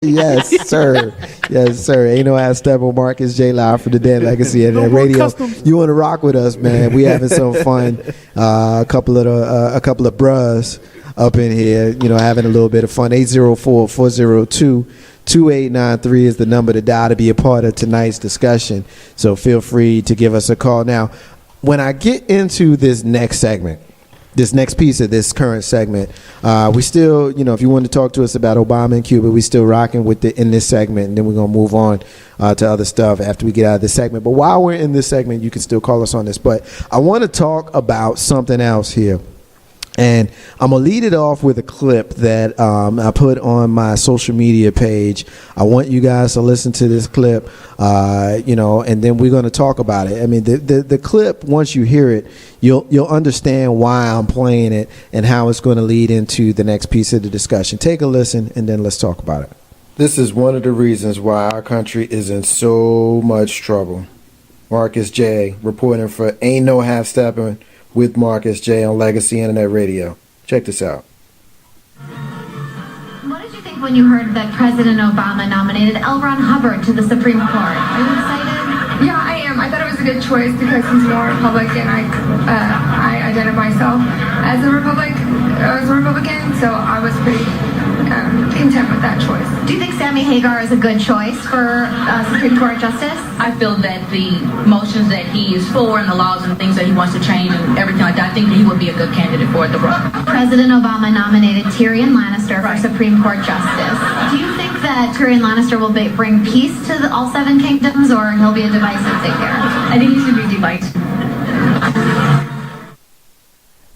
Yes, sir. Yes, sir. Ain't no ass Steppin, Marcus J. Live for the Dan Legacy and that radio. You want to rock with us, man? We having some fun. A couple of bros up in here, having a little bit of fun. 804-402-2893 is the number to dial to be a part of tonight's discussion. So feel free to give us a call. Now, when I get into this next segment, this next piece of this current segment, we still, if you want to talk to us about Obama and Cuba, we still rocking with it in this segment, and then we're going to move on to other stuff after we get out of this segment. But while we're in this segment, you can still call us on this. But I want to talk about something else here. And I'm going to lead it off with a clip that I put on my social media page. I want you guys to listen to this clip, and then we're going to talk about it. I mean, the clip, once you hear it, you'll understand why I'm playing it and how it's going to lead into the next piece of the discussion. Take a listen, and then let's talk about it. This is one of the reasons why our country is in so much trouble. Marcus J. reporting for Ain't No Half Steppin' with Marcus J. on Legacy Internet Radio. Check this out. What did you think when you heard that President Obama nominated L. Ron Hubbard to the Supreme Court? Are you excited? Yeah, I am. I thought it was a good choice because he's more Republican. I identify myself as a Republican, so I was pretty content with that choice. Do you think Sammy Hagar is a good choice for Supreme Court Justice? I feel that the motions that he is for and the laws and things that he wants to change and everything like that, I think that he would be a good candidate for the role. President Obama nominated Tyrion Lannister for Supreme Court Justice. Do you think that Tyrion Lannister will bring peace to all seven kingdoms, or he'll be a divisive figure? I think he should be divisive.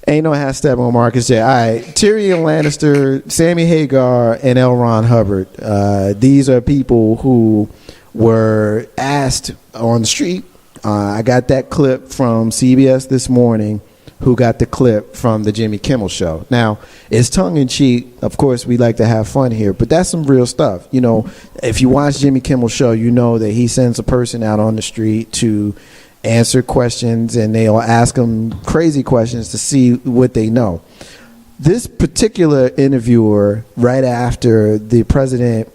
Ain't no half step on Marcus J. All right, Tyrion Lannister, Sammy Hagar, and L. Ron Hubbard. These are people who were asked on the street. I got that clip from CBS this morning, who got the clip from the Jimmy Kimmel Show. Now, it's tongue-in-cheek. Of course, we like to have fun here, but that's some real stuff. If you watch Jimmy Kimmel Show, you know that he sends a person out on the street to answer questions, and they'll ask them crazy questions to see what they know. This particular interviewer, right after the president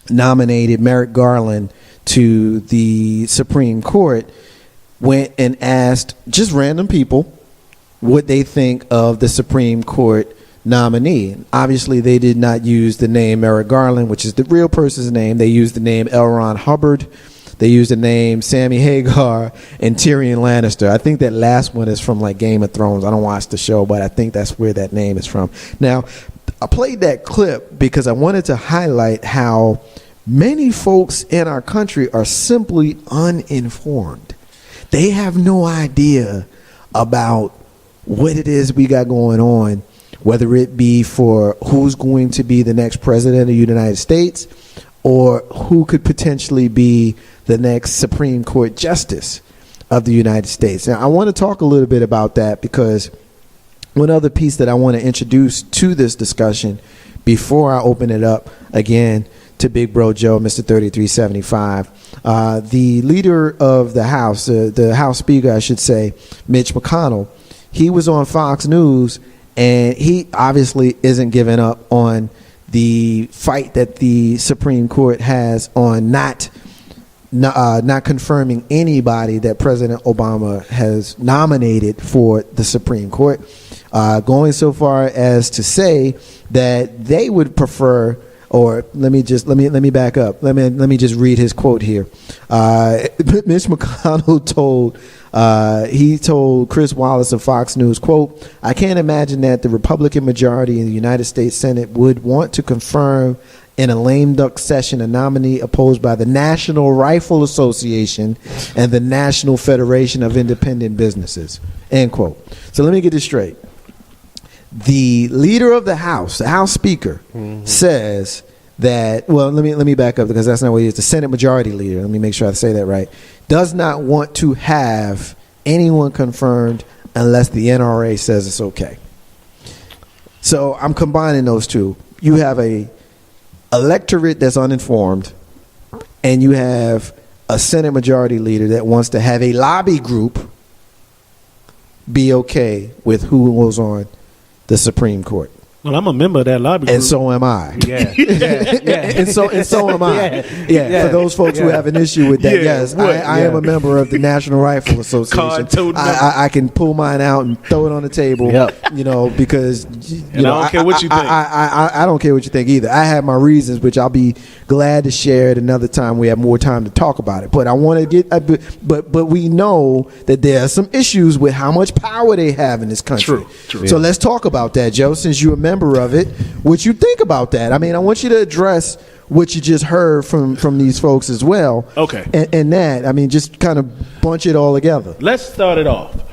nominated Merrick Garland to the Supreme Court, went and asked just random people what they think of the Supreme Court nominee. Obviously, they did not use the name Merrick Garland, which is the real person's name. They used the name L. Ron Hubbard. They used the name Sammy Hagar and Tyrion Lannister. I think that last one is from like Game of Thrones. I don't watch the show, but I think that's where that name is from. Now, I played that clip because I wanted to highlight how many folks in our country are simply uninformed. They have no idea about what it is we got going on, whether it be for who's going to be the next president of the United States or who could potentially be the next Supreme Court Justice of the United States. Now, I want to talk a little bit about that because one other piece that I want to introduce to this discussion before I open it up again to Big Bro Joe, Mr. 3375, the leader of the House, the House Speaker, I should say, Mitch McConnell, he was on Fox News, and he obviously isn't giving up on the fight that the Supreme Court has on not confirming anybody that President Obama has nominated for the Supreme Court, going so far as to say that they would prefer, or let me back up. Let me just read his quote here. Mitch McConnell told Chris Wallace of Fox News, quote, "I can't imagine that the Republican majority in the United States Senate would want to confirm in a lame duck session a nominee opposed by the National Rifle Association and the National Federation of Independent Businesses," end quote. So let me get this straight. The leader of the House Speaker, says that, well, let me back up because that's not what he is. The Senate Majority Leader, let me make sure I say that right, does not want to have anyone confirmed unless the NRA says it's okay. So I'm combining those two. You have a electorate that's uninformed, and you have a Senate Majority Leader that wants to have a lobby group be okay with who goes on the Supreme Court. Well, I'm a member of that lobby group. And so am I. Yeah. Yeah. And so am I. Yeah. For those folks who have an issue with that, Yeah, yes, what? I am a member of the National Rifle Association. Card-toting I can pull mine out and throw it on the table. Yep. Because And I don't care what you think. I don't care what you think either. I have my reasons, which I'll be glad to share at another time. We have more time to talk about it. But I want to get, but we know that there are some issues with how much power they have in this country. True. So let's talk about that, Joe. Since you're a member of it, what you think about that? I mean, I want you to address what you just heard from these folks as well. Okay. And that, I mean, just kind of bunch it all together. Let's start it off.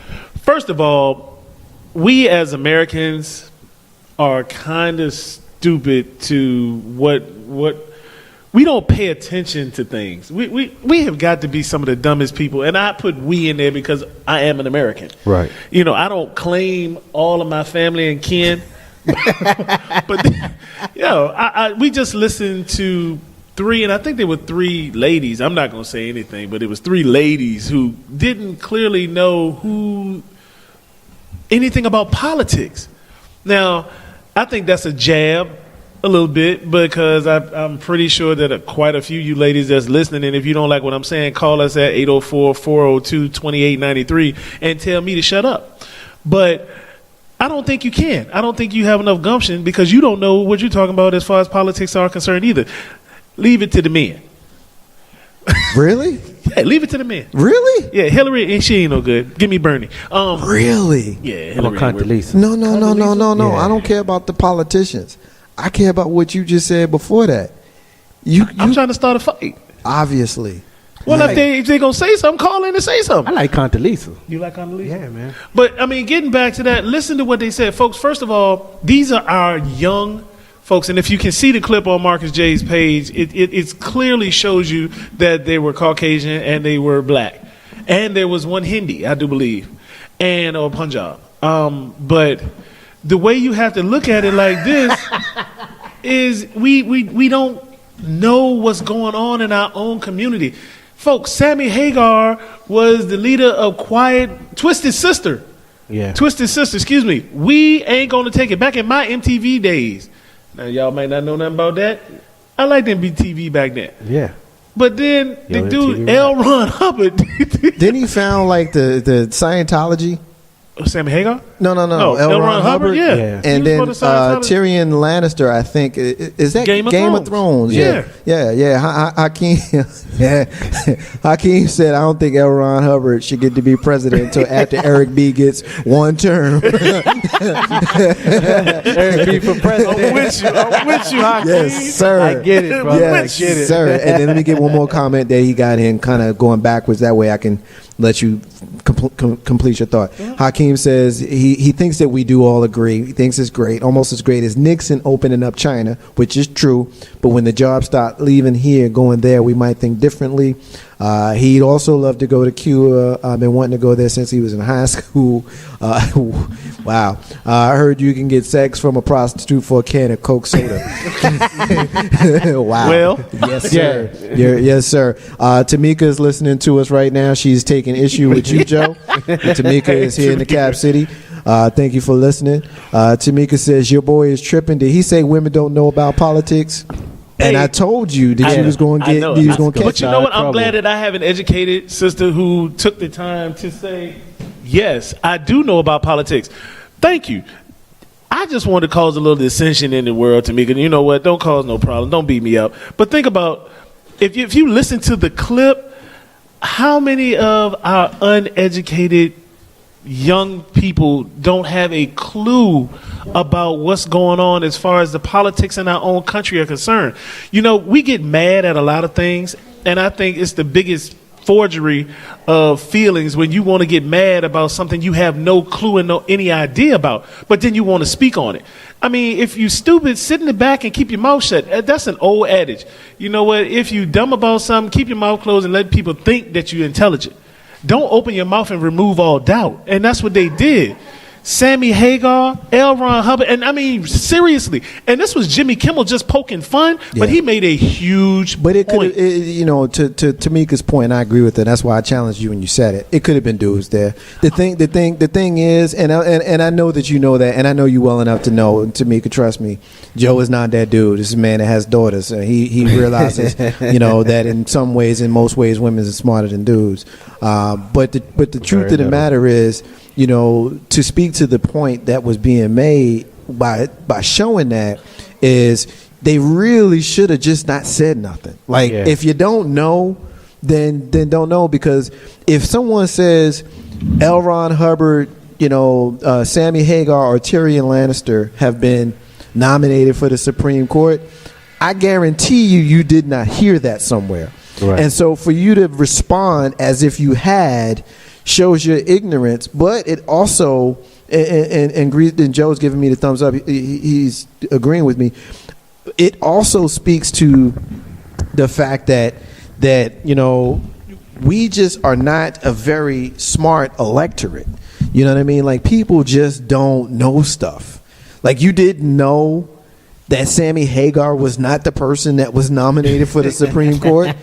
First of all, we as Americans are kind of stupid to what we don't pay attention to things. We have got to be some of the dumbest people, and I put we in there because I am an American. Right. I don't claim all of my family and kin, but we just listened to three, and I think there were three ladies. I'm not going to say anything, but it was three ladies who didn't clearly know anything about politics. Now, I think that's a jab a little bit, because I'm pretty sure that quite a few of you ladies that's listening, and if you don't like what I'm saying, call us at 804-402-2893 and tell me to shut up. But I don't think you can. I don't think you have enough gumption, because you don't know what you're talking about as far as politics are concerned either. Leave it to the men. Really? Yeah, leave it to the men. Really? Yeah, Hillary, and she ain't no good. Give me Bernie. Really? Yeah, I'm Hillary. a Condoleezza. No. Yeah. I don't care about the politicians. I care about what you just said before that. I'm trying to start a fight. Obviously. Well, if they gonna say something, call in and say something. I like Condoleezza. You like Condoleezza? Yeah, man. But I mean, getting back to that, listen to what they said, folks. First of all, these are our young folks, and if you can see the clip on Marcus J's page, it clearly shows you that they were Caucasian and they were black, and there was one Hindi, I do believe, or Punjab. But the way you have to look at it like this is we don't know what's going on in our own community. Folks, Sammy Hagar was the leader of Twisted Sister. Yeah. Twisted Sister, excuse me. We ain't gonna take it. Back in my MTV days. Now y'all might not know nothing about that. I liked MTV back then. Yeah. But then the Yo, dude MTV, L. Ron Hubbard. Didn't he found like the Scientology? Sammy Hagar? No. L. Ron Hubbard? Yeah. Yeah. And He then was for the Scientology. Tyrion Lannister, I think, is that Game of Thrones. Yeah. Hakeem, Hakeem said, I don't think L. Ron Hubbard should get to be president until after Eric B. gets one term. Eric B. for president. I'm with you, Hakeem. Yes, sir. I get it, bro. Yes, I get it. sir. And then let me get one more comment that he got in, kind of going backwards. That way I can let you complete your thought. Yeah. Hakeem says he thinks that we do all agree. He thinks it's great, almost as great as Nixon opening up China, which is true. But when the jobs start leaving here, going there, we might think differently. He'd also love to go to Cuba. I've been wanting to go there since he was in high school. Wow. I heard you can get sex from a prostitute for a can of Coke soda. Wow. Well, yes, sir. Yes, sir. Tamika is listening to us right now. She's taking issue with you, Joe. Tamika is here in the Cap City. Thank you for listening. Tamika says, your boy is tripping. Did he say women don't know about politics? And Hey, I told you that you was going to I get, know. you was going to But catch you it. know what? I'm trouble. glad that I have an educated sister who took the time to say, yes, I do know about politics. Thank you. I just wanted to cause a little dissension in the world, Tamika. You know what? Don't cause no problem. Don't beat me up. But think about, if you listen to the clip, how many of our uneducated young people don't have a clue about what's going on as far as the politics in our own country are concerned. You know, we get mad at a lot of things, and I think it's the biggest forgery of feelings when you want to get mad about something you have no clue and any idea about, but then you want to speak on it. I mean, if you stupid, sit in the back and keep your mouth shut. That's an old adage. You know what? If you dumb about something, keep your mouth closed and let people think that you're intelligent. Don't open your mouth and remove all doubt. And that's what they did. Sammy Hagar, L. Ron Hubbard, and I mean seriously. And this was Jimmy Kimmel just poking fun, but he made a huge But it point. could, you know, to Tamika's point, I agree with it. That's why I challenged you when you said it. It could have been dudes there. The thing is, and I know that you know that, and I know you well enough to know. Tamika, trust me, Joe is not that dude. This is a man that has daughters, and he realizes, you know, that in some ways, in most ways, women are smarter than dudes. But the truth of the matter is, you know, to speak to the point that was being made by showing that is they really should have just not said nothing. Like, if you don't know, then don't know, because if someone says L. Ron Hubbard, you know, Sammy Hagar or Tyrion Lannister have been nominated for the Supreme Court, I guarantee you did not hear that somewhere. Right. And so for you to respond as if you had shows your ignorance, but it also, and Joe's giving me the thumbs up, he's agreeing with me, it also speaks to the fact that you know, we just are not a very smart electorate. You know what I mean? Like, people just don't know stuff. Like, you didn't know that Sammy Hagar was not the person that was nominated for the Supreme Court.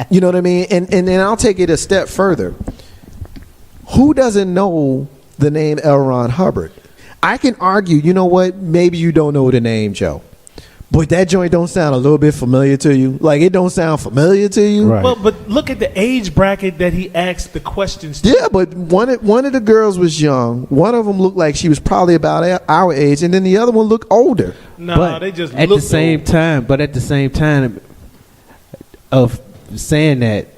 You know what I mean? And then I'll take it a step further. Who doesn't know the name L. Ron Hubbard? I can argue, you know what? Maybe you don't know the name, Joe. But that joint don't sound a little bit familiar to you. Like, it don't sound familiar to you. Right. Well, but look at the age bracket that he asked the questions to. Yeah, but one of the girls was young. One of them looked like she was probably about our age, and then the other one looked older. No, But they just at the same time of saying that,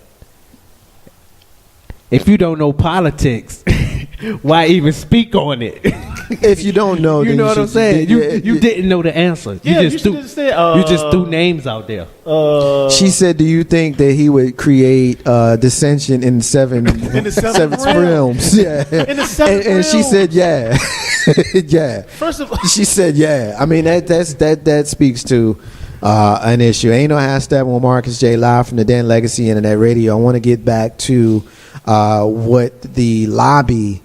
if you don't know politics, why even speak on it? If you don't know, You then know what I'm saying? You did. didn't know the answer. Yeah, you just threw names out there. She said, "Do you think that he would create dissension in seven seventh realms?" Yeah, In the seventh and she realm. said, "Yeah, yeah." First of all, She said, "Yeah." I mean, that speaks to an issue. Ain't no hashtag with Marcus J. Live from the Dan Legacy Internet Radio. I want to get back to what the lobby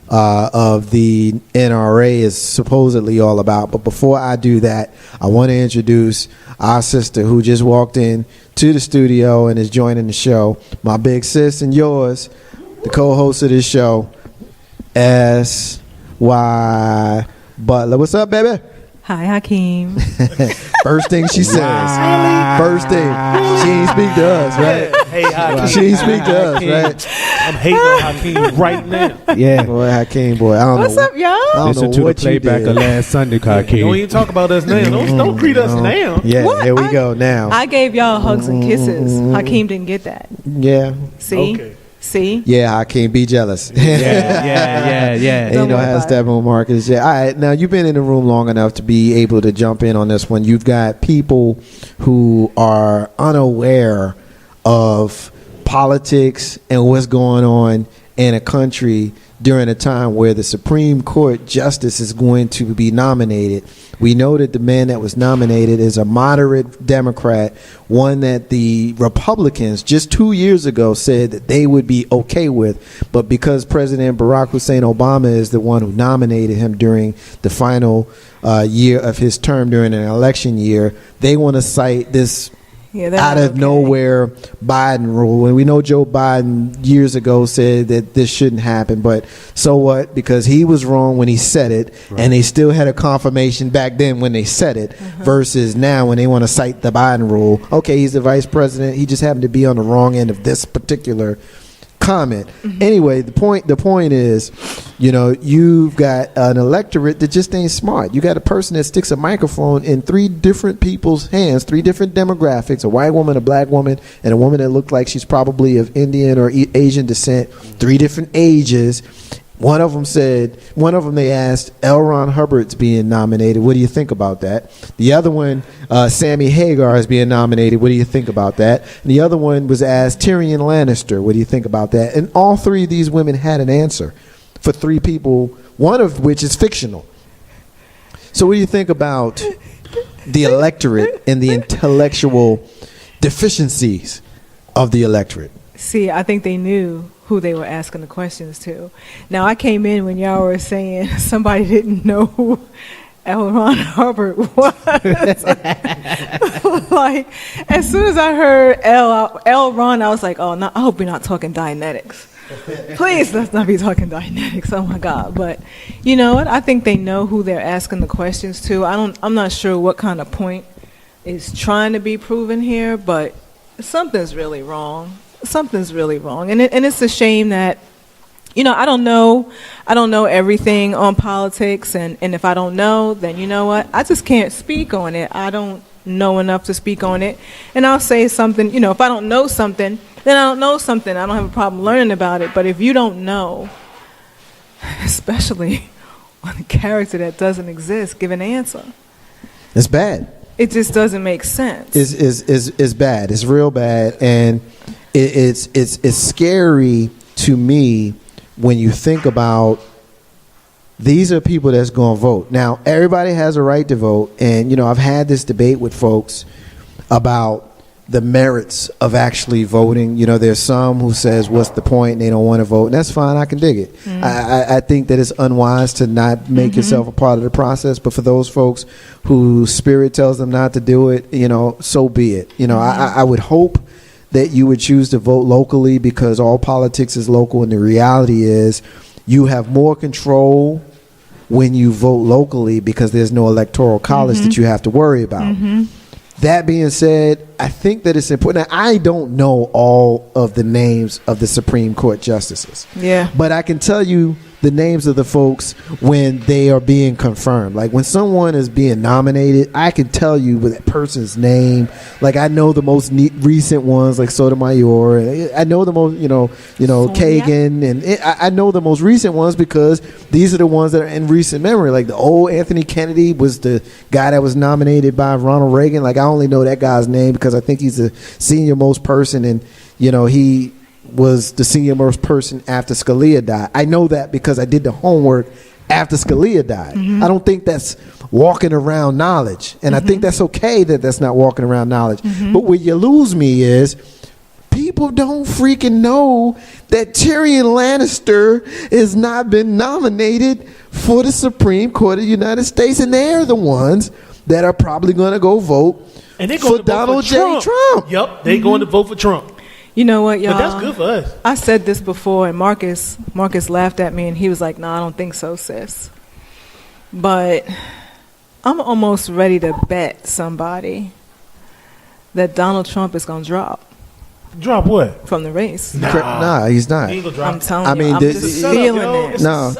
of the NRA is supposedly all about. But before I do that, I want to introduce our sister who just walked in to the studio and is joining the show. My big sis and yours, the co-host of this show, S.Y. Butler. What's up, baby? Hi, Hakeem. First thing she says. First thing. She ain't speak to us, right? hey, Hakeem. She ain't speak to us, right? I'm hating on Hakeem right now. Yeah. Boy, Hakeem, boy. I don't What's know. up, y'all? I don't Listen know to the what you playback did. of last Sunday, Hakeem. Don't even talk about us now. Don't greet us now. Yeah, What? here we go now. I gave y'all hugs and kisses. Hakeem didn't get that. Yeah. See? Okay. See? Yeah, Hakeem, be jealous. Yeah. Ain't Don't no worry about hashtag on Marcus. Yeah. All right, now you've been in the room long enough to be able to jump in on this one. You've got people who are unaware of politics and what's going on in a country during a time where the Supreme Court justice is going to be nominated. We know that the man that was nominated is a moderate Democrat, one that the Republicans just 2 years ago said that they would be okay with. But because President Barack Hussein Obama is the one who nominated him during the final year of his term during an election year, they want to cite this out of nowhere Biden rule. And we know Joe Biden years ago said that this shouldn't happen, but so what? Because he was wrong when he said it, and they still had a confirmation back then when they said it, versus now when they want to cite the Biden rule. Okay, he's the vice president. He just happened to be on the wrong end of this particular comment. Anyway, the point is, you know, you've got an electorate that just ain't smart. You got a person that sticks a microphone in three different people's hands, three different demographics, a white woman, a black woman, and a woman that looked like she's probably of Indian or Asian descent, three different ages. One of them they asked, L. Ron Hubbard's being nominated. What do you think about that? The other one, Sammy Hagar is being nominated. What do you think about that? And the other one was asked, Tyrion Lannister. What do you think about that? And all three of these women had an answer for three people, one of which is fictional. So what do you think about the electorate and the intellectual deficiencies of the electorate? See, I think they knew who they were asking the questions to. Now, I came in when y'all were saying somebody didn't know who L. Ron Hubbard was. Like, as soon as I heard L. Ron, I was like, oh, no, I hope we're not talking Dianetics. Please, let's not be talking Dianetics. Oh my God! But you know what? I think they know who they're asking the questions to. I'm not sure what kind of point is trying to be proven here, but something's really wrong. Something's really wrong, and it's a shame that, you know, I don't know everything on politics, and if I don't know, then you know what? I just can't speak on it. I don't know enough to speak on it, and I'll say something. You know, if I don't know something, then I don't know something. I don't have a problem learning about it. But if you don't know, especially on a character that doesn't exist, give an answer. It's bad. It just doesn't make sense. It's bad. It's real bad, and it's scary to me when you think about these are people that's going to vote. Now, everybody has a right to vote, and you know, I've had this debate with folks about the merits of actually voting. You know, there's some who says, what's the point? And they don't want to vote. And that's fine. I can dig it. I think that it's unwise to not make yourself a part of the process. But for those folks whose spirit tells them not to do it, you know, so be it. You know, I would hope that you would choose to vote locally, because all politics is local. And the reality is you have more control when you vote locally, because there's no electoral college that you have to worry about. That being said, I think that it's important. Now, I don't know all of the names of the Supreme Court justices. Yeah. But I can tell you the names of the folks when they are being confirmed. Like when someone is being nominated, I can tell you with that person's name. Like I know the most recent ones, like Sotomayor. I know the most, Kagan, and I know the most recent ones because these are the ones that are in recent memory. Like the old Anthony Kennedy was the guy that was nominated by Ronald Reagan. Like I only know that guy's name because I think he's the senior most person, and he was the senior most person after Scalia died. I know that because I did the homework after Scalia died. I don't think that's walking around knowledge. And I think that's okay that that's not walking around knowledge. But where you lose me is people don't freaking know that Tyrion Lannister has not been nominated for the Supreme Court of the United States. And they're the ones that are probably going to go vote for Donald J. Trump. Yep, they going to vote for Trump. You know what, y'all? But that's good for us. I said this before, and Marcus laughed at me, and he was like, "No, I don't think so, sis." But I'm almost ready to bet somebody that Donald Trump is going to drop. Drop what? From the race. Nah, he's not. He ain't gonna drop. I'm telling I mean, you, I'm just feeling it. No.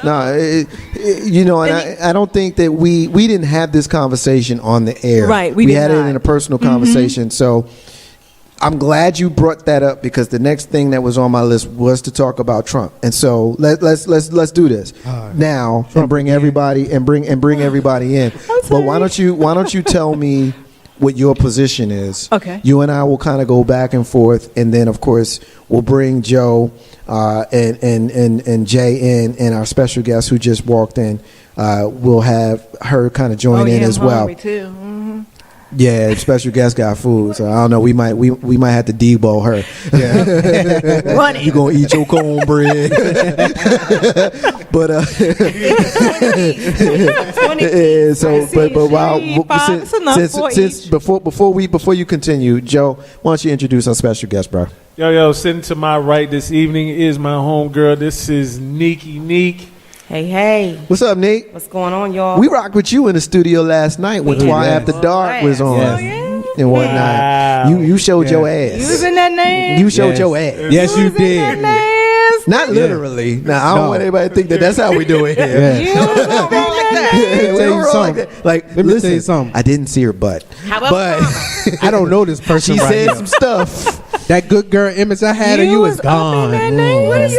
And I don't think that we didn't have this conversation on the air. Right, we did had not. it in a personal conversation. So I'm glad you brought that up, because the next thing that was on my list was to talk about Trump. And so let's do this now and bring everybody in. But why don't you tell me what your position is? Okay. You and I will kind of go back and forth, and then of course we'll bring Joe and Jay in, and our special guest who just walked in. We'll have her kind of join in as well. Hungry too. Yeah, the special guest got food, so I don't know. We might have to debo her. Yeah. You gonna eat your cornbread? But before you continue, Joe, why don't you introduce our special guest, bro? Yo, sitting to my right this evening is my homegirl. This is Neek. Hey. What's up, Nate? What's going on, y'all? We rocked with you in the studio last night when Twi After Dark was on and whatnot. Wow. You showed your ass. You was in that name? You showed your ass. Yes, you did. Not literally. Now, I don't want anybody to think that that's how we do it here. You was in that name? Let me tell you something. I didn't see her butt. But I don't know this person. she right said now. some stuff. That good girl image I had of you is gone. That's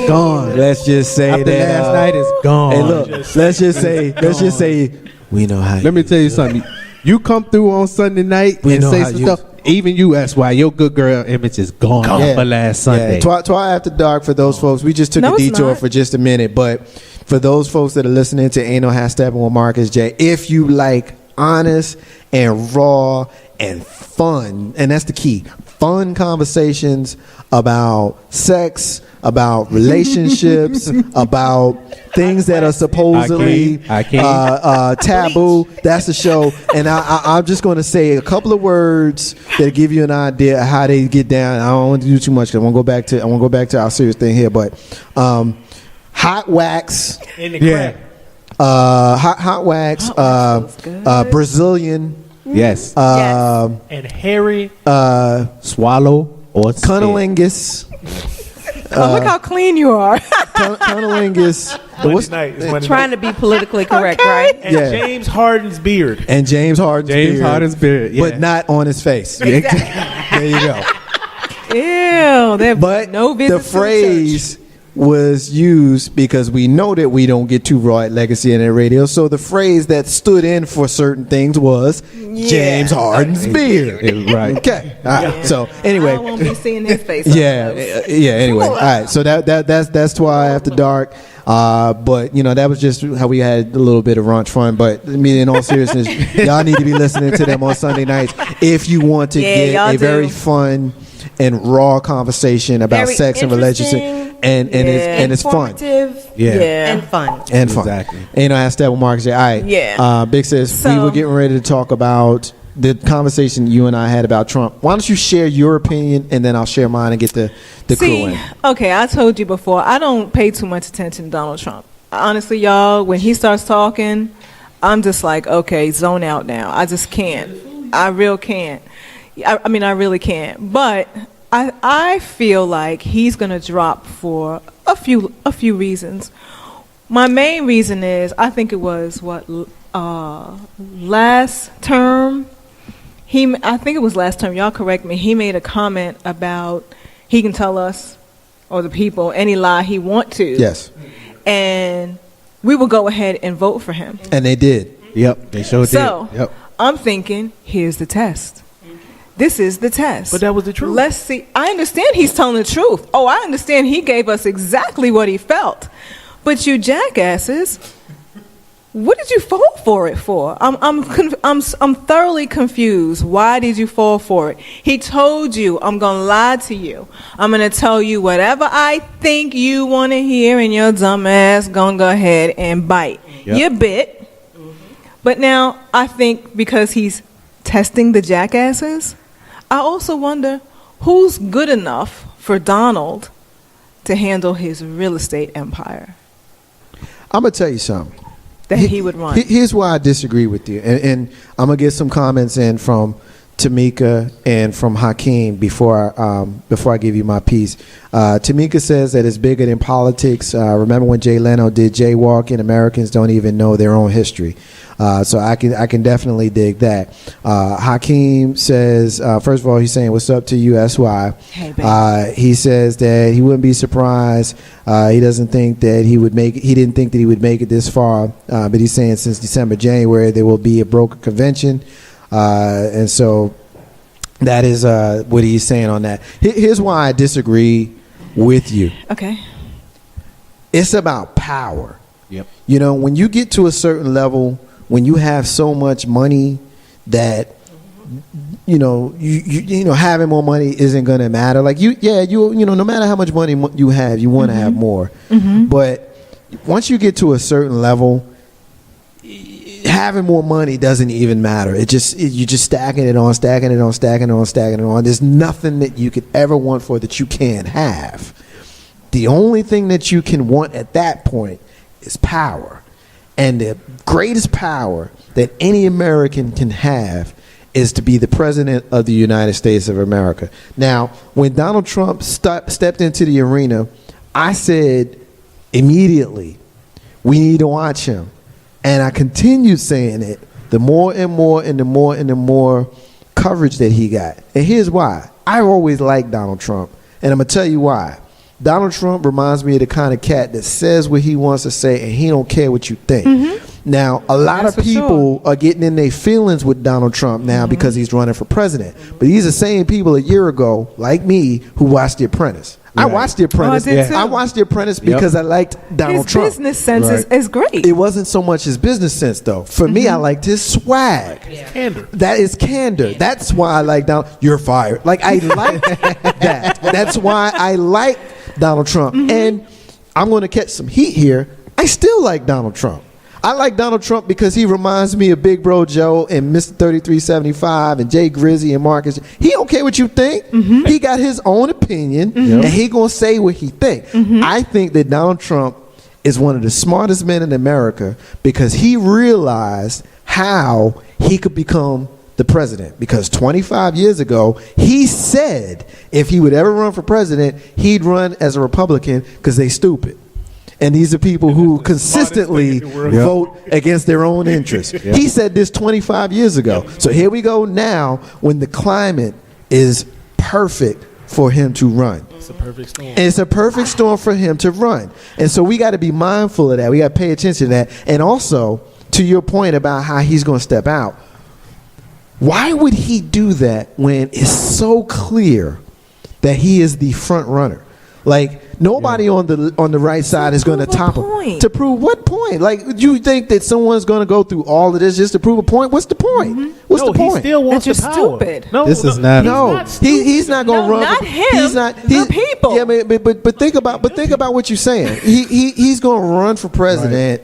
gone. Let's just say After that last night is gone. Hey, look. Let's just say we know how. Let me tell you something. You come through on Sunday night and say some stuff. Even you, SY, your good girl image is gone for last Sunday. Twi After Dark, for those folks, we just took a detour for just a minute. But for those folks that are listening to Ain't No Half Steppin' with Marcus J, if you like honest and raw and fun, and that's the key, fun conversations about sex, about relationships, about things that are supposedly taboo. That's the show. And I'm just going to say a couple of words that give you an idea of how they get down. I don't want to do too much because I want to go back to our serious thing here. But hot wax. In the crack. Hot wax. Brazilian. Yes. And hairy. Swallow or Cunnilingus. Look how clean you are. Cunnilingus. Trying to be politically correct, right? And James Harden's beard. And James Harden's beard. Yeah. But not on his face. There you go. Ew. But no the phrase was used because we know that we don't get too raw at Legacy and at radio. So the phrase that stood in for certain things was James Harden's beard. Right. Okay. All right. So anyway. I won't be seeing his face. Anyway. All right. So that's Twi After Dark. But that was just how we had a little bit of ranch fun. But I mean, in all seriousness, y'all need to be listening to them on Sunday nights if you want to get a very fun and raw conversation about Very sex and relationships. And it's fun. And fun. Exactly. And I asked that with Marcus. All right. Yeah. Big sis, we were getting ready to talk about the conversation you and I had about Trump. Why don't you share your opinion and then I'll share mine and get the crew in. Okay, I told you before, I don't pay too much attention to Donald Trump. Honestly, y'all, when he starts talking, I'm just like, okay, zone out now. I just can't. I really can't. I can't. But I feel like he's going to drop for a few reasons. My main reason is I think it was last term. I think it was last term. Y'all correct me. He made a comment about he can tell us or the people any lie he want to. Yes. And we will go ahead and vote for him. And they did. Yep. They sure did. So I'm thinking, here's the test. This is the test. But that was the truth. Let's see. I understand he's telling the truth. Oh, I understand he gave us exactly what he felt. But you jackasses, what did you fall for it for? I'm thoroughly confused. Why did you fall for it? He told you, I'm going to lie to you. I'm going to tell you whatever I think you want to hear, and your dumb ass going to go ahead and bite. Yep. You bit. But now I think because he's testing the jackasses, I also wonder who's good enough for Donald to handle his real estate empire I'm going to tell you something. that he would run. Here's why I disagree with you. And I'm going to get some comments in from Tamika and from Hakeem before I give you my piece. Tamika says that it's bigger than politics. Remember when Jay Leno did jaywalking? Americans don't even know their own history. So I can definitely dig that. Hakeem says, first of all, he's saying, what's up to you, SY? Hey, baby. He says that he wouldn't be surprised. He doesn't think that he would make it. He didn't think that he would make it this far. But he's saying since December, January, there will be a broker convention. And so that is what he's saying on that. Here's why I disagree with you. Okay. It's about power. Yep. When you get to a certain level, when you have so much money that you having more money isn't going to matter. Like no matter how much money you have, you want to have more. Mm-hmm. But once you get to a certain level, having more money doesn't even matter. You're just stacking it on. There's nothing that you could ever want for that you can't have. The only thing that you can want at that point is power. And the greatest power that any American can have is to be the president of the United States of America. Now, when Donald Trump stepped into the arena, I said immediately, we need to watch him. And I continued saying it the more and more and the more and the more coverage that he got. And here's why. I've always liked Donald Trump. And I'm going to tell you why. Donald Trump reminds me of the kind of cat that says what he wants to say and he don't care what you think. Mm-hmm. Now, a lot That's of for people are getting in their feelings with Donald Trump now because he's running for president. But these are the same people a year ago, like me, who watched The Apprentice. I watched The Apprentice. I did too. I watched The Apprentice because I liked Donald His Trump. business sense is great. It wasn't so much his business sense, though. For me, I liked his swag. Candor. That is candor. That's why I like Donald. You're fired. Like, I like that. That's why I like Donald Trump. And I'm going to catch some heat here. I still like Donald Trump. I like Donald Trump because he reminds me of Big Bro Joe and Mr. 3375 and Jay Grizzy and Marcus. He don't care what you think. He got his own opinion, and he gonna say what he think. I think that Donald Trump is one of the smartest men in America because he realized how he could become the president. Because 25 years ago, he said if he would ever run for president, he'd run as a Republican because they stupid. And these are people who consistently vote against their own interests. He said this 25 years ago. So here we go now when the climate is perfect for him to run. It's a perfect storm. And it's a perfect storm for him to run. And so we got to be mindful of that. We got to pay attention to that. And also, to your point about how he's going to step out, why would he do that when it's so clear that he is the front runner? Like, nobody on the right side is going to topple. To prove what point? Like, you think that someone's going to go through all of this just to prove a point? What's the point? What's the point? He still wants That the you're power. stupid. No, This is not- He's not going to run. Not him. He's not. The people. Yeah, but think about what you're saying. He's going to run for president.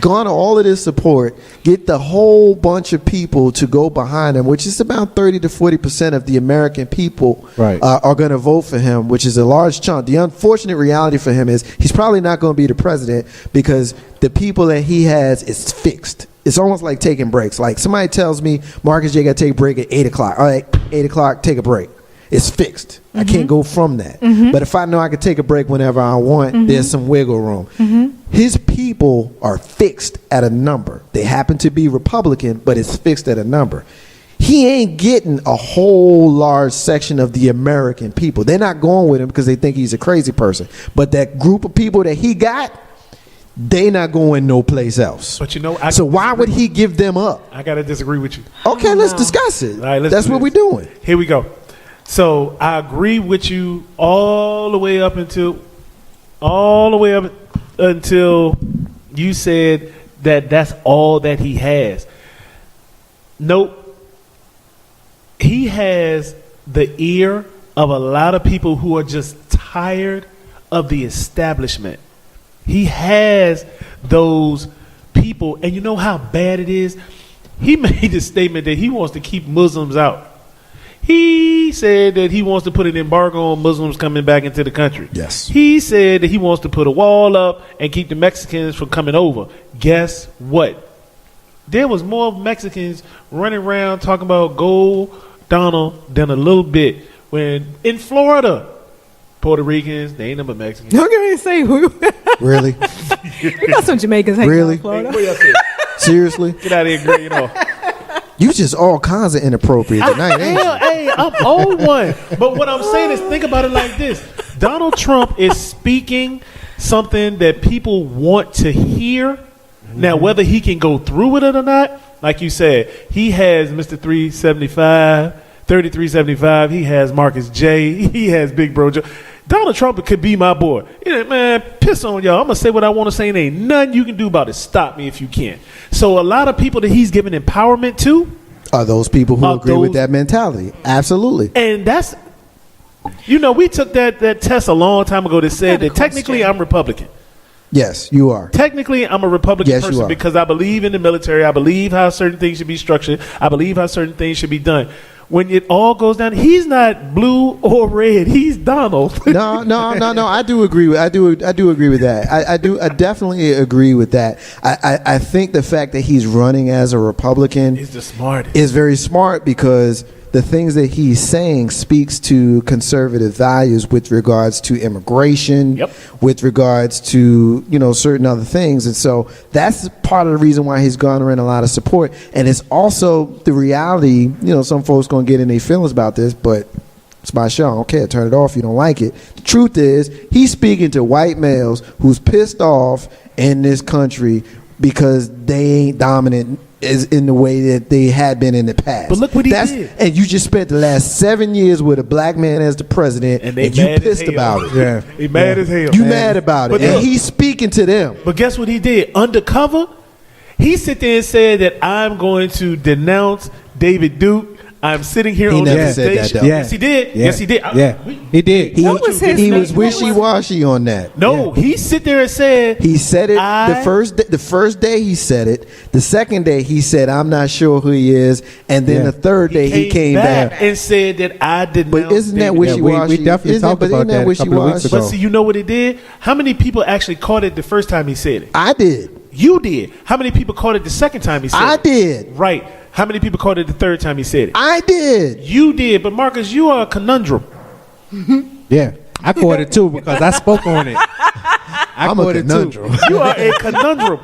Garner all of this support, get the whole bunch of people to go behind him, which is about 30 to 40% of the American people are going to vote for him, which is a large chunk. The unfortunate reality for him is he's probably not going to be the president because the people that he has is fixed. It's almost like taking breaks. Like somebody tells me, Marcus J got to take a break at 8 o'clock. All right, 8 o'clock, take a break. It's fixed. I can't go from that. But if I know I can take a break whenever I want, there's some wiggle room. His people are fixed at a number. They happen to be Republican, but it's fixed at a number. He ain't getting a whole large section of the American people. They're not going with him because they think he's a crazy person. But that group of people that he got, they not going no place else. But so why would he give them up? I got to disagree with you. Okay, let's discuss it. All right, That's what we're doing. Here we go. So I agree with you all the way up until you said that that's all that he has. Nope. He has the ear of a lot of people who are just tired of the establishment. He has those people, and you know how bad it is? He made the statement that he wants to keep Muslims out. He said that he wants to put an embargo on Muslims coming back into the country. Yes. He said that he wants to put a wall up and keep the Mexicans from coming over. Guess what? There was more Mexicans running around talking about go Donald than a little bit when in Florida, Puerto Ricans, they ain't number Mexicans. Don't get ready to say who. Really? We got some Jamaicans hanging Really? out in Florida. Hey, what y'all say? Seriously? Get out of here, you know. You just all kinds of inappropriate tonight, ain't you? Hey, I'm on one. But what I'm saying is, think about it like this. Donald Trump is speaking something that people want to hear. Now, whether he can go through with it or not, like you said, he has Mr. 3375. He has Marcus J. He has Big Bro Joe. Donald Trump could be my boy. Man, piss on y'all. I'm going to say what I want to say, and ain't nothing you can do about it. Stop me if you can. So a lot of people that he's giving empowerment to are those people who agree with that mentality. Absolutely. And that's, we took that test a long time ago that said that technically I'm Republican. Yes, you are. Technically, I'm a Republican person because I believe in the military. I believe how certain things should be structured. I believe how certain things should be done. When it all goes down, he's not blue or red. He's Donald. No. I do agree with that. I definitely agree with that. I think the fact that he's running as a Republican is very smart because the things that he's saying speaks to conservative values with regards to immigration, with regards to, certain other things. And so that's part of the reason why he's garnering a lot of support. And it's also the reality, some folks going to get in their feelings about this, but it's my show. I don't care. Turn it off if you don't like it. The truth is, he's speaking to white males who's pissed off in this country because they ain't dominant as in the way that they had been in the past. But look what he did. And you just spent the last 7 years with a black man as the president, and you pissed about it. Yeah. He mad as hell. You mad about it. But and look, he's speaking to them. But guess what he did? Undercover, he sit there and said that I'm going to denounce David Duke. I'm sitting here He on never the said that, station. though. Yes, he did. Yeah. Yes, he did. Yeah, he did. He was wishy-washy on that. No, he sit there and said He said it the first day he said it. The second day he said, I'm not sure who he is. And then the third day he came back. and said that I did not. But isn't that wishy-washy? We definitely talked about that a couple of weeks ago. But see, you know what it did? How many people actually caught it the first time he said it? I did. You did. How many people caught it the second time he said it? I did. Right. How many people caught it the third time he said it? I did. You did. But Marcus, you are a conundrum. Yeah, I caught it too because I spoke on it. I'm a conundrum. You are a conundrum.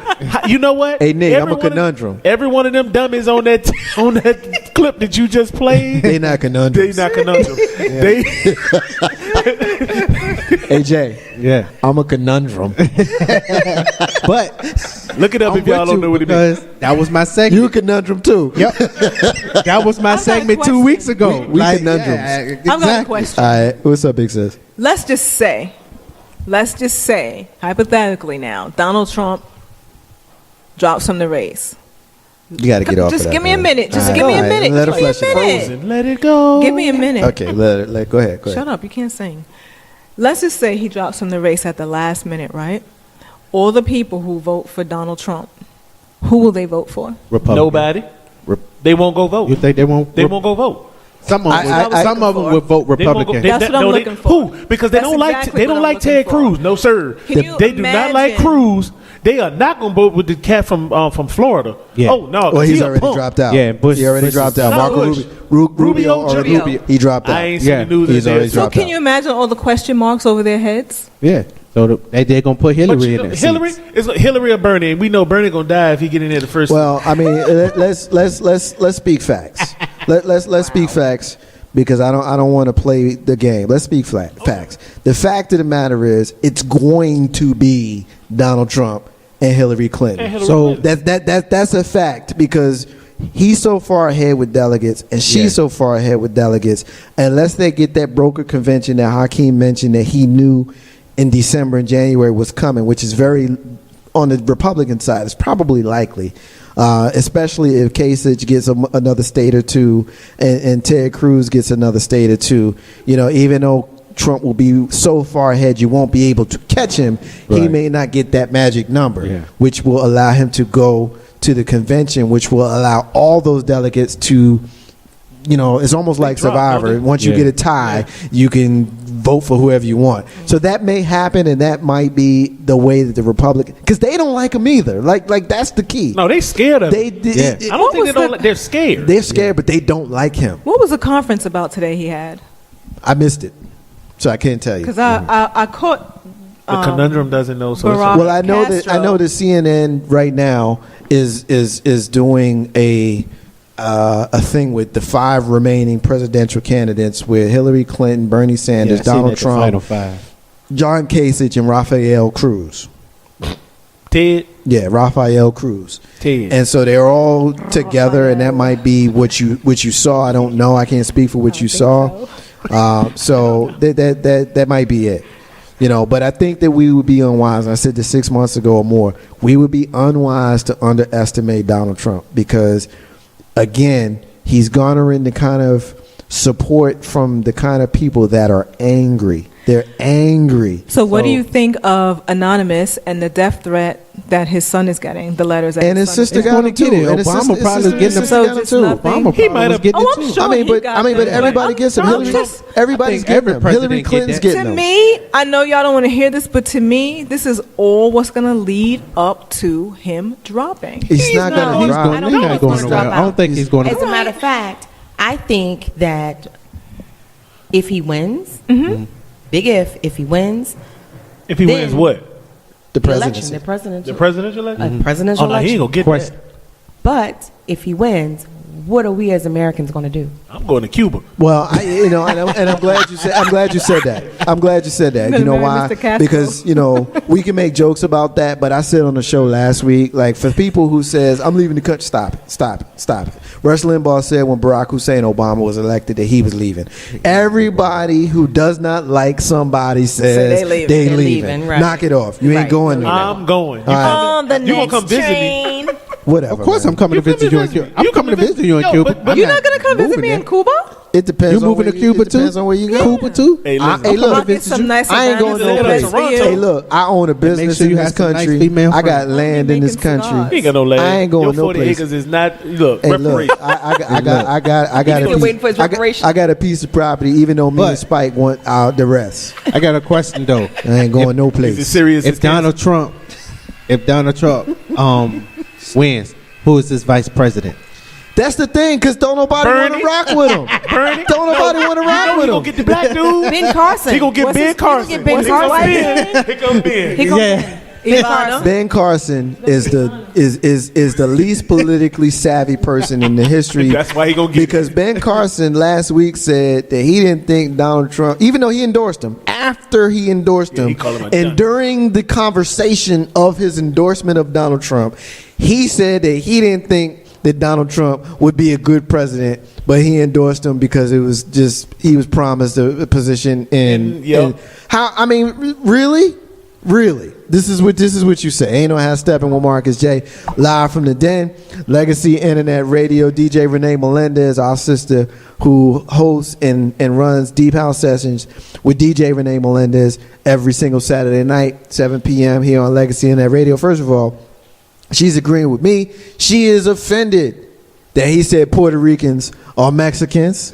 You know what? Hey, Nick, I'm a conundrum. Every one of them dummies on that clip that you just played. They not conundrums. They not conundrum. They. Hey, Jay. Yeah, I'm a conundrum. but look it up if y'all don't know what it means. That was my segment. You a conundrum too. Yep. That was my segment 2 weeks ago. We conundrums. Yeah, I've got a exactly. question. All right. What's up, Big Sis? Let's just say, hypothetically now, Donald Trump drops from the race. You got to get off Just of that. give me a minute. Just All give me a right. minute. Let her Give me a flesh it out. minute. Frozen. Let it go. Give me a minute. Okay, go ahead. Shut up. You can't sing. Let's just say he drops from the race at the last minute, right? All the people who vote for Donald Trump, who will they vote for? Republican. Nobody. They won't go vote. You think they won't? They won't go vote. Some of them would vote Republican. That's what I'm looking for. Who? Because they That's don't like exactly they don't what I'm like Ted looking for. Cruz. No sir. Can you They do not like imagine- Cruz. They are not going to vote with the cat from Florida. Yeah. Oh no. Well, he's already dropped out. Yeah, Bush. He already dropped out. No, Marco Bush. Rubio already. Rubio. He dropped out. I ain't seen Yeah, the news. he's already So dropped can out. you imagine all the question marks over their heads? Yeah. So they're gonna put But Hillary you in know, there. Hillary is Hillary or Bernie, and we know Bernie gonna die if he get in there the first. Well, I mean, let's speak facts. Let's speak facts because I don't want to play the game. Let's speak facts. The fact of the matter is, it's going to be Donald Trump and Hillary Clinton. So that's a fact because he's so far ahead with delegates and she's so far ahead with delegates. Unless they get that broker convention that Hakeem mentioned that he knew in December and January was coming, which is very, on the Republican side, it's probably likely. Especially if Kasich gets another state or two and Ted Cruz gets another state or two. You know, even though Trump will be so far ahead you won't be able to catch him, he may not get that magic number, which will allow him to go to the convention, which will allow all those delegates to, you know, it's almost like Survivor. Once you get a tie, you can vote for whoever you want. So that may happen, and that might be the way that the Republicans, because they don't like him either. Like that's the key. No, they scared of him. I don't think they don't. They're scared. They're scared, but they don't like him. What was the conference about today he had? I missed it, so I can't tell you. Because I caught. The conundrum doesn't know. So Well, I know that CNN right now is doing a thing with the 5 remaining presidential candidates with Hillary Clinton, Bernie Sanders, Donald Trump, Final 5. John Kasich, and Rafael Cruz. Ted. Yeah, Rafael Cruz. Ted. And so they're all together, and that might be what you saw. I don't know. I can't speak for what you saw. So that might be it. You know, but I think that we would be unwise. I said this 6 months ago or more. We would be unwise to underestimate Donald Trump because, again, he's garnering the kind of support from the kind of people that are angry. They're angry. So what do you think of Anonymous and the death threat that his son is getting? The letters that And his sister got him too. And his Obama sister- probably his getting sister them. got him too. Obama He might have getting Oh, it I'm too. sure. I mean, he but got I mean, but them. everybody gets him. Everybody's getting every him. president Hillary get Clinton's that. getting To him. me, I know y'all don't want to hear this, but to me, this is all what's going to lead up to him dropping. He's not going to He's drop. going. don't He's know not if going he's gonna nowhere. drop I don't out. think he's going As to. a matter of fact, I think that if he wins, big if he wins, If he wins Then- what? The the election, presidency. the presidential, The presidential election? presidential Oh no, he ain't election. gonna get Question. that. But if he wins, what are we as Americans going to do? I'm going to Cuba. Well, I'm glad you said. I'm glad you said that. I'm glad you said that. You know why? Because we can make jokes about that, but I said on the show last week, like for people who says I'm leaving the country, stop it. Rush Limbaugh said when Barack Hussein Obama was elected that he was leaving. Everybody who does not like somebody says they leaving. Right. Knock it off. You ain't going nowhere. I'm going. On the You gonna next come visit train. me? Whatever. Of course, man. I'm coming to visit you in Cuba. I'm coming to visit you in Cuba. You're not gonna come visit me in Cuba? It depends. You moving to Cuba It depends on where you go. Cuba too? Hey, listen. Hey, look. I'll get some nice I ain't going Havana no place. cigarettes for you. Hey, look. I own a business sure in you this have some nice country. female I got friends. land in this Making country. cigars. You ain't got no land. I ain't going Your no 40 place. acres is not. Look, Hey, look, reparation. I got a still waiting for his piece. reparation? I got a piece of property, even though me and But- Spike want out the rest. I got a question though. I ain't going no Is it place. serious? If Donald Trump wins, who is his vice president? That's the thing, because don't nobody want Bernie? to rock with him. Bernie? Don't nobody want to rock He with gonna him. get the black dude. Ben Carson. He gonna get What's Ben his- Carson. He gonna get Ben Here comes Carson. Ben. Here comes Ben. He gonna- Yeah. Ivana. Ben Carson is the least politically savvy person in the history. That's why he gonna get because Ben Carson last week said that he didn't think Donald Trump, even though he endorsed him, after he endorsed he him, called him a and dummy. during the conversation of his endorsement of Donald Trump, he said that he didn't think that Donald Trump would be a good president, but he endorsed him because it was just he was promised a position in. Yep. in how I mean, really. This is what you say. Ain't no how Steppin with Marcus J. Live from the Den, Legacy Internet Radio. DJ Renee Melendez, our sister, who hosts and runs Deep House Sessions with DJ Renee Melendez every single Saturday night, 7 p.m. here on Legacy Internet Radio. First of all, she's agreeing with me. She is offended that he said Puerto Ricans are Mexicans.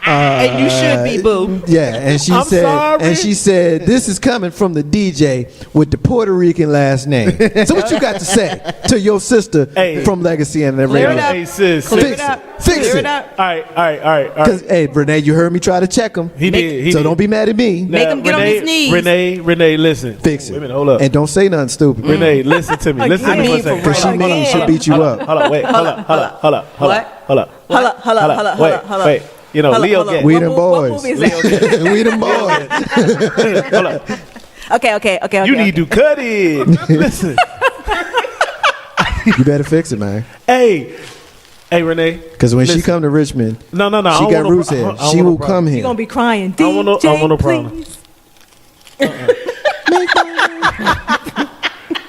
And you should be, boo. Yeah, and she I'm sorry. said this is coming from the DJ with the Puerto Rican last name. So what you got to say to your sister Hey. from Legacy and Clear Radio? it up. Hey, sis. Clear Fix it up. it. Fix Clear it. it up. All right. Because hey, Renee, you heard me try to check him. He did. He So did. don't be mad at me. Make him get on his knees. Renee, listen. Fix it. Wait a minute, hold up. And don't say nothing stupid. Renee, listen to me. Listen to me for a Again. second. Because she mean she'll beat you up. Hold up, wait. Hold up. What? Wait. You know, Leo get. We What them what boys. movie is that? We them boys. Hold up. Okay. You need to cut it. Listen. You better fix it, man. Hey, Renee. Because when she Listen. come to Richmond, No. I she don't got want no roots pro- I here. don't She want no will problem. come You're here. gonna be crying. I want no problem. please.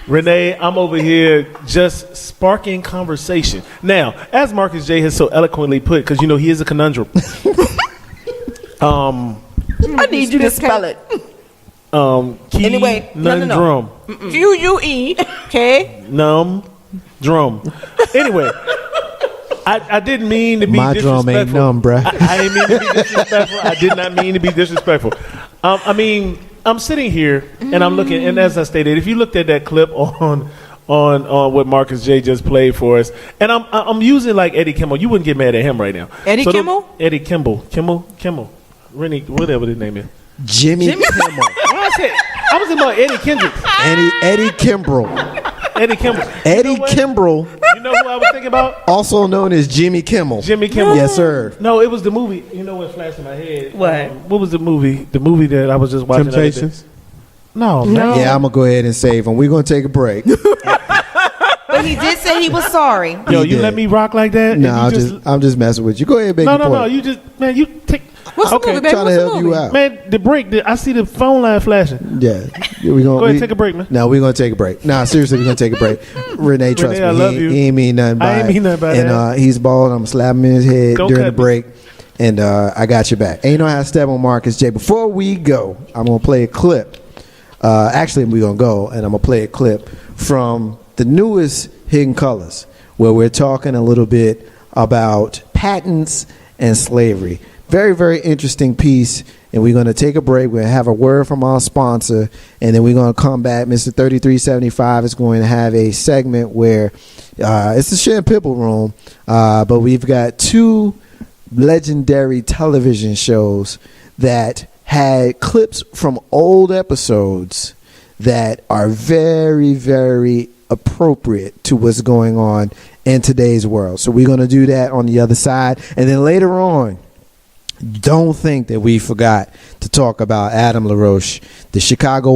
Renee, I'm over here just sparking conversation. Now, as Marcus J has so eloquently put, because he is a conundrum. I need you to spell it. Key, Anyway, no. drum. QUE. Okay. Num drum. Anyway, I didn't mean to be My disrespectful. drum ain't numb, bruh. I didn't mean to be disrespectful. I did not mean to be disrespectful. I mean, I'm sitting here and I'm looking, and as I stated, if you looked at that clip on what Marcus J just played for us, and I'm using like Eddie Kimmel. You wouldn't get mad at him right now. Eddie Kimmel? Eddie Kimmel. Rennie, whatever his name is. Jimmy Kimmel. I was about Eddie Kendricks. Eddie Kimbrell. Eddie Kimmel. Eddie You know what? Kimbrell, You know who I was thinking about? also known as Jimmy Kimmel. Jimmy Kimmel. Yes, sir. No, it was the movie. You know what flashed in my head? What? What was the movie? The movie that I was just watching. the other day. Temptations. No, man. Yeah, I'm gonna go ahead and save him. We're gonna take a break. But he did say he was sorry. Yo, He you did. let me rock like that? No, And I'm just messing with you. Go ahead, and make no, your no. point. You just, man, you take. What's Okay. the movie, baby? Trying to What's the help you movie? out. Man, the break. I see the phone line flashing. Yeah, we gonna Go ahead, take a break, man. No, we're gonna take a break. Nah, seriously, we're gonna take a break. Renee, trust Renee, I me, love he, you. he ain't mean nothing by I ain't it. mean nothing by and that. he's bald. I'm gonna slap him in his head Don't during cut the me. break. And I got your back. Ain't no how to step on Marcus J. Before we go, I'm gonna play a clip. Actually, we're gonna go, and I'm gonna play a clip from the newest Hidden Colors, where we're talking a little bit about patents and slavery. Very, very interesting piece. And we're going to take a break. We're going to have a word from our sponsor. And then we're going to come back. Mr. 3375 is going to have a segment where it's a Shan Pipple room. But we've got two legendary television shows that had clips from old episodes that are very, very appropriate to what's going on in today's world. So we're going to do that on the other side. And then later on, don't think that we forgot to talk about Adam LaRoche, the Chicago